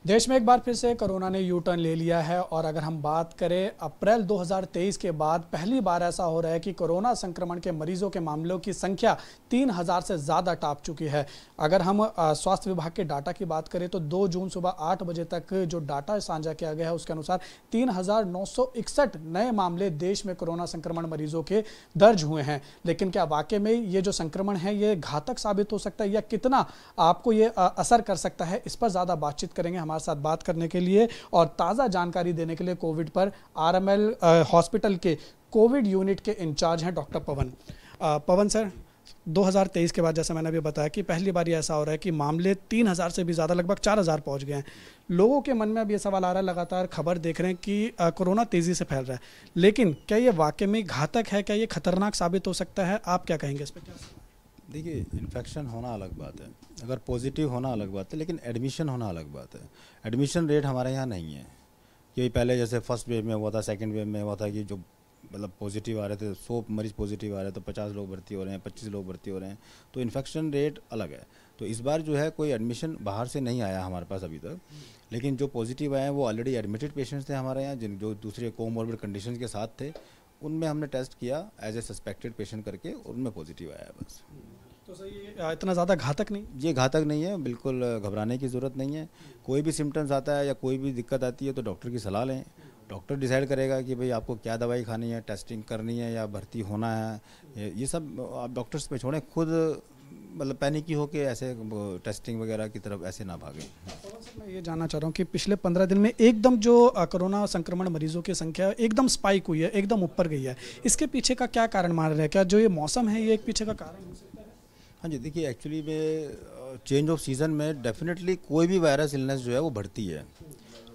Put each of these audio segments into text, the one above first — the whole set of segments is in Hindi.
देश में एक बार फिर से कोरोना ने यू टर्न ले लिया है और अगर हम बात करें अप्रैल 2023 के बाद पहली बार ऐसा हो रहा है कि कोरोना संक्रमण के मरीजों के मामलों की संख्या 3000 से ज़्यादा टाप चुकी है। अगर हम स्वास्थ्य विभाग के डाटा की बात करें तो 2 जून सुबह 8 बजे तक जो डाटा साझा किया गया है उसके अनुसार 3961 नए मामले देश में कोरोना संक्रमण मरीजों के दर्ज हुए हैं। लेकिन क्या वाकई में ये जो संक्रमण है ये घातक साबित हो सकता है या कितना आपको ये असर कर सकता है, इस पर ज़्यादा बातचीत करेंगे। हमारे साथ बात करने के लिए और ताज़ा जानकारी देने के लिए कोविड पर आरएमएल हॉस्पिटल के कोविड यूनिट के इंचार्ज हैं डॉक्टर पवन। पवन सर, 2023 के बाद जैसा मैंने अभी बताया कि पहली बार ये ऐसा हो रहा है कि मामले 3000 से भी ज़्यादा, लगभग 4000 पहुंच गए हैं। लोगों के मन में अब ये सवाल आ रहा है, लगातार खबर देख रहे हैं कि कोरोना तेज़ी से फैल रहा है, लेकिन क्या ये वाकई में घातक है, क्या ये खतरनाक साबित हो सकता है? आप क्या कहेंगे इस पर? देखिए, इन्फेक्शन होना अलग बात है, अगर पॉजिटिव होना अलग बात है, लेकिन एडमिशन होना अलग बात है। एडमिशन रेट हमारे यहाँ नहीं है कि पहले जैसे फर्स्ट वेव में हुआ था, सेकंड वेव में हुआ था कि जो मतलब पॉजिटिव आ रहे थे, 100 मरीज पॉजिटिव आ रहे हैं तो 50 लोग भर्ती हो रहे हैं, 25 लोग भर्ती हो रहे हैं, तो इन्फेक्शन रेट अलग है। तो इस बार जो है कोई एडमिशन बाहर से नहीं आया हमारे पास अभी तक, लेकिन जो पॉजिटिव आए हैं वो ऑलरेडी एडमिटेड पेशेंट्स थे हमारे यहाँ, जिन जो दूसरे कोमॉर्बिड कंडीशन के साथ थे, उनमें हमने टेस्ट किया एज ए सस्पेक्टेड पेशेंट करके, उनमें पॉजिटिव आया बस। तो सर ये इतना ज़्यादा घातक नहीं? ये घातक नहीं है, बिल्कुल घबराने की ज़रूरत नहीं है। कोई भी सिम्टम्स आता है या कोई भी दिक्कत आती है तो डॉक्टर की सलाह लें। डॉक्टर डिसाइड करेगा कि भाई आपको क्या दवाई खानी है, टेस्टिंग करनी है या भर्ती होना है। ये सब आप डॉक्टर्स पे छोड़ें, खुद मतलब पैनिक हो के ऐसे टेस्टिंग वगैरह की तरफ ऐसे ना भागें। मैं ये जानना चाह रहा हूँ कि पिछले 15 दिन में एकदम जो कोरोना संक्रमण मरीजों की संख्या एकदम स्पाइक हुई है, एकदम ऊपर गई है, इसके पीछे का क्या कारण मान रहे हैं? क्या जो ये मौसम है ये एक पीछे का कारण हो सकता है? हाँ जी, देखिए एक्चुअली में चेंज ऑफ सीज़न में डेफिनेटली कोई भी वायरस इलनेस जो है वो बढ़ती है,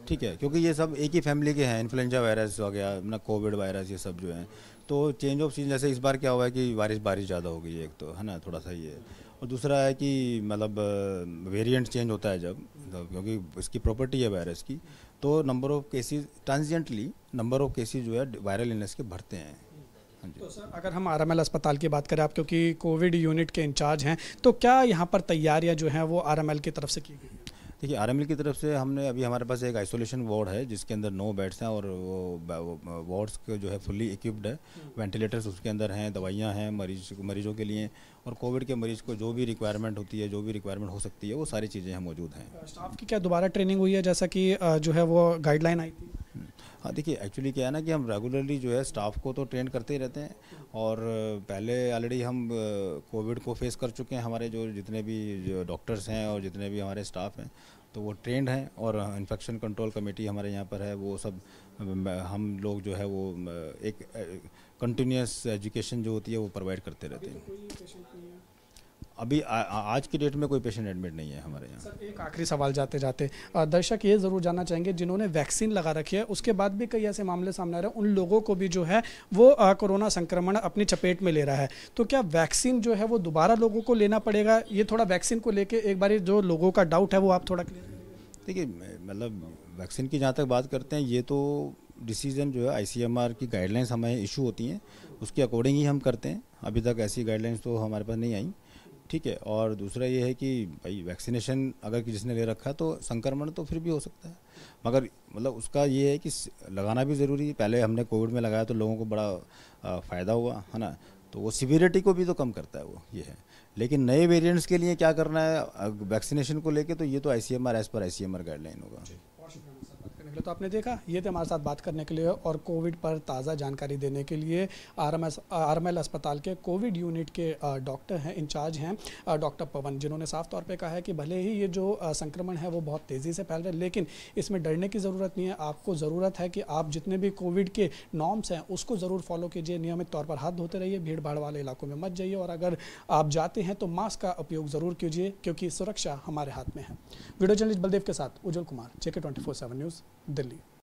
ठीक है, क्योंकि ये सब एक ही फैमिली के हैं। इन्फ्लुएंजा वायरस हो गया ना, कोविड वायरस, ये सब जो हैं। तो चेंज ऑफ सीजन जैसे इस बार क्या हुआ है कि बारिश ज़्यादा हो गई है, एक तो है ना, थोड़ा सा ये, और दूसरा है कि मतलब वेरिएंट चेंज होता है जब, क्योंकि इसकी प्रॉपर्टी है वायरस की, तो number of cases transiently number of cases जो है वायरल इलनेस के बढ़ते हैं। तो सर अगर हम आरएमएल अस्पताल की बात करें, आप क्योंकि कोविड यूनिट के इंचार्ज हैं, तो क्या यहाँ पर तैयारियाँ जो हैं वो आरएमएल की तरफ से की गई? देखिए, आरएमएल की तरफ से हमने अभी हमारे पास एक आइसोलेशन वार्ड है जिसके अंदर 9 बेड्स हैं और वो वार्ड्स के जो है फुल्ली इक्विप्ड है, वेंटिलेटर्स उसके अंदर हैं, दवाइयाँ हैं मरीजों के लिए, और कोविड के मरीज को जो भी रिक्वायरमेंट होती है, जो भी रिक्वायरमेंट हो सकती है, वो सारी चीज़ें यहाँ मौजूद हैं। स्टाफ की क्या दोबारा ट्रेनिंग हुई है जैसा कि जो है वो गाइडलाइन आई थी? हाँ, देखिए एक्चुअली क्या है ना कि हम रेगुलरली जो है स्टाफ को तो ट्रेन करते ही रहते हैं, और पहले ऑलरेडी हम कोविड को फेस कर चुके हैं। हमारे जो जितने भी जो डॉक्टर्स हैं और जितने भी हमारे स्टाफ हैं तो वो ट्रेंड हैं, और इन्फेक्शन कंट्रोल कमेटी हमारे यहाँ पर है, वो सब हम लोग जो है वो एक कंटिन्यूस एजुकेशन जो होती है वो प्रोवाइड करते रहते हैं। अभी आज की डेट में कोई पेशेंट एडमिट नहीं है हमारे यहाँ। सर एक आखिरी सवाल जाते जाते, दर्शक ये ज़रूर जानना चाहेंगे, जिन्होंने वैक्सीन लगा रखी है उसके बाद भी कई ऐसे मामले सामने आ रहे हैं, उन लोगों को भी जो है वो कोरोना संक्रमण अपनी चपेट में ले रहा है, तो क्या वैक्सीन जो है वो दोबारा लोगों को लेना पड़ेगा? ये थोड़ा वैक्सीन को लेके एक बार जो लोगों का डाउट है वो आप थोड़ा क्लियर करिए। देखिए, मतलब वैक्सीन की जहाँ तक बात करते हैं, ये तो डिसीजन जो है आईसीएमआर की गाइडलाइंस हमें इशू होती हैं, उसके अकॉर्डिंग ही हम करते हैं। अभी तक ऐसी गाइडलाइंस तो हमारे पास नहीं आई, ठीक है। और दूसरा ये है कि भाई वैक्सीनेशन अगर जिसने ले रखा है तो संक्रमण तो फिर भी हो सकता है, मगर मतलब उसका ये है कि लगाना भी ज़रूरी है। पहले हमने कोविड में लगाया तो लोगों को बड़ा फ़ायदा हुआ है ना, तो वो सिवियरिटी को भी तो कम करता है वो, ये है। लेकिन नए वेरिएंट्स के लिए क्या करना है वैक्सीनेशन को लेके, तो ये तो ICMR as per ICMR guideline होगा। तो आपने देखा, ये थे हमारे साथ बात करने के लिए और कोविड पर ताज़ा जानकारी देने के लिए आरएमएल अस्पताल के कोविड यूनिट के डॉक्टर हैं, इंचार्ज हैं डॉक्टर पवन, जिन्होंने साफ तौर पे कहा है कि भले ही ये जो संक्रमण है वो बहुत तेज़ी से फैल रहा है, लेकिन इसमें डरने की ज़रूरत नहीं है। आपको ज़रूरत है कि आप जितने भी कोविड के नॉर्म्स हैं उसको ज़रूर फॉलो कीजिए, नियमित तौर पर हाथ धोते रहिए, भीड़ भाड़ वाले इलाकों में मत जाइए, और अगर आप जाते हैं तो मास्क का उपयोग ज़रूर कीजिए, क्योंकि सुरक्षा हमारे हाथ में है। वीडियो जर्नलिस्ट बलदेव के साथ उज्जवल कुमार, JK24/7 न्यूज़, दिल्ली।